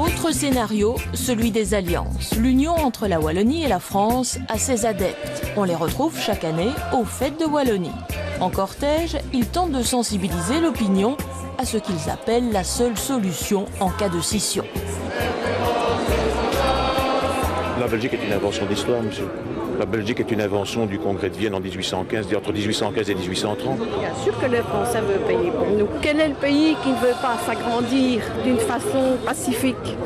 Autre scénario, celui des alliances. L'union entre la Wallonie et la France a ses adeptes. On les retrouve chaque année aux Fêtes de Wallonie. En cortège, ils tentent de sensibiliser l'opinion à ce qu'ils appellent la seule solution en cas de scission. La Belgique est une invention de l'histoire, monsieur. La Belgique est une invention du Congrès de Vienne en 1815, entre 1815 et 1830. Bien sûr que les Français veulent payer pour nous. Quel est le pays qui ne veut pas s'agrandir d'une façon pacifique?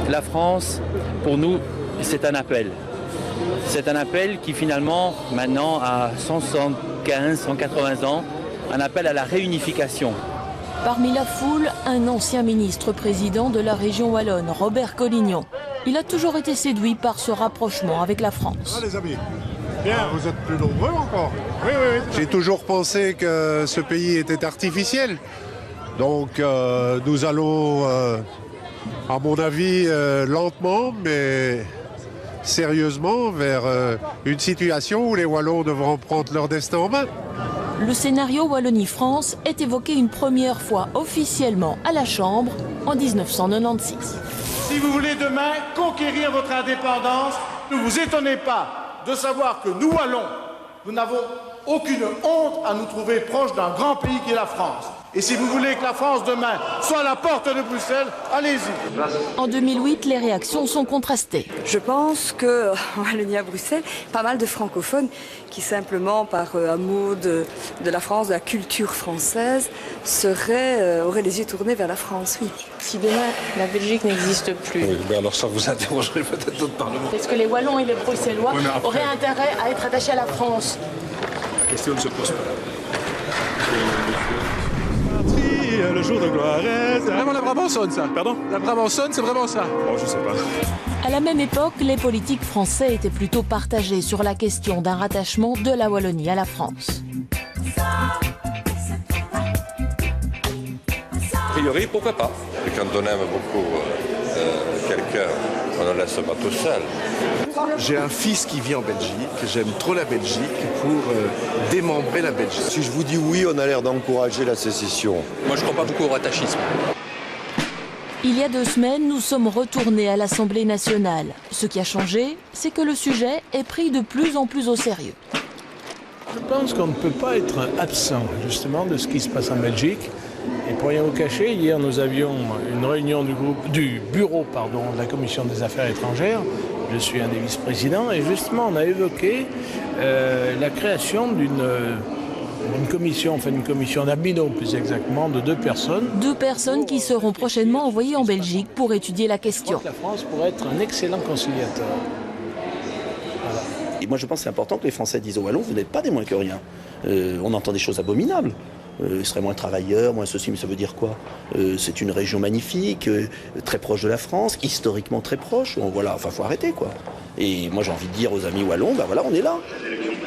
La France, pour nous, c'est un appel. C'est un appel qui finalement, maintenant, à 175, 180 ans, un appel à la réunification. Parmi la foule, un ancien ministre-président de la région wallonne, Robert Collignon. Il a toujours été séduit par ce rapprochement avec la France. Ah les amis, bien, vous êtes plus nombreux encore. Oui. J'ai toujours pensé que ce pays était artificiel. Donc nous allons, à mon avis, lentement, mais sérieusement, vers une situation où les Wallons devront prendre leur destin en main. Le scénario Wallonie-France est évoqué une première fois officiellement à la Chambre en 1996. Si vous voulez demain conquérir votre indépendance, ne vous étonnez pas de savoir que nous, Wallons, nous n'avons aucune honte à nous trouver proches d'un grand pays qui est la France. Et si vous voulez que la France demain soit à la porte de Bruxelles, allez-y. En 2008, les réactions sont contrastées. Je pense qu'en Wallonie à Bruxelles, pas mal de francophones qui simplement par amour de la France, de la culture française, auraient les yeux tournés vers la France, oui. Si demain la Belgique n'existe plus, Oui, ben alors ça vous interrogerez peut-être d'autres parlements. est-ce que les Wallons et les Bruxellois Oui, mais après- auraient intérêt à être attachés à la France? La question ne se pose pas. Le jour de gloire est... C'est vraiment la Brabançonne, ça. Pardon? La Brabançonne, c'est vraiment ça. Oh, je sais pas. À la même époque, les politiques français étaient plutôt partagés sur la question d'un rattachement de la Wallonie à la France. A priori, pourquoi pas? Et quand on aime beaucoup quelqu'un, on ne laisse pas tout seul. J'ai un fils qui vit en Belgique, j'aime trop la Belgique pour démembrer la Belgique. Si je vous dis oui, on a l'air d'encourager la sécession. Moi, je ne crois pas beaucoup au rattachisme. Il y a 2 semaines, nous sommes retournés à l'Assemblée nationale. Ce qui a changé, c'est que le sujet est pris de plus en plus au sérieux. Je pense qu'on ne peut pas être absent, justement, de ce qui se passe en Belgique. Et pour rien vous cacher, hier, nous avions une réunion du bureau de la Commission des Affaires étrangères. Je suis un des vice-présidents. Et justement, on a évoqué la création d'une commission, enfin une commission d'abinaux plus exactement, de 2 personnes. 2 personnes qui seront prochainement envoyées en Belgique pour étudier la Je question. crois que la France pourrait être un excellent conciliateur. Et moi je pense que c'est important que les Français disent aux Wallons, vous n'êtes pas des moins que rien. On entend des choses abominables. Ils seraient moins travailleurs, moins ceci, mais ça veut dire quoi? C'est une région magnifique, très proche de la France, historiquement très proche. Voilà, enfin faut arrêter quoi. Et moi j'ai envie de dire aux amis Wallons, ben voilà, on est là.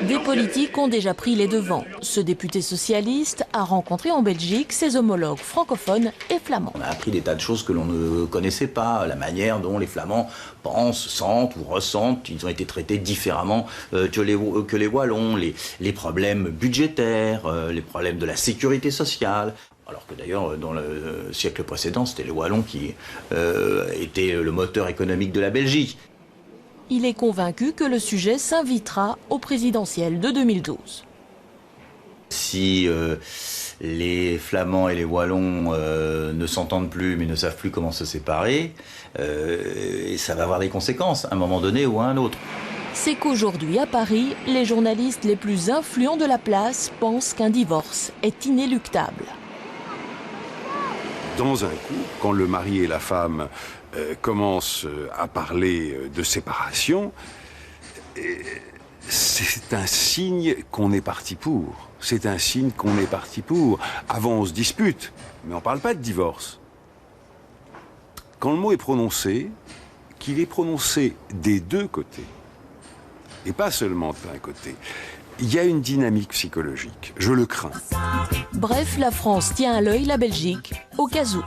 Des politiques ont déjà pris les devants. Ce député socialiste a rencontré en Belgique ses homologues francophones et flamands. On a appris des tas de choses que l'on ne connaissait pas, la manière dont les Flamands pensent, sentent ou ressentent. Ils ont été traités différemment que les Wallons, les problèmes budgétaires, les problèmes de la sécurité sociale. Alors que d'ailleurs, dans le siècle précédent, c'était les Wallons qui étaient le moteur économique de la Belgique. Il est convaincu que le sujet s'invitera au présidentiel de 2012. Si les Flamands et les Wallons ne s'entendent plus mais ne savent plus comment se séparer, ça va avoir des conséquences à un moment donné ou à un autre. C'est qu'aujourd'hui, à Paris, les journalistes les plus influents de la place pensent qu'un divorce est inéluctable. Dans un coup, quand le mari et la femme commencent à parler de séparation, c'est un signe qu'on est parti pour. C'est un signe qu'on est parti pour. Avant, on se dispute, mais on ne parle pas de divorce. Quand le mot est prononcé, qu'il est prononcé des 2 côtés, et pas seulement d'un côté, il y a une dynamique psychologique. Je le crains. Bref, la France tient à l'œil la Belgique, au cas où.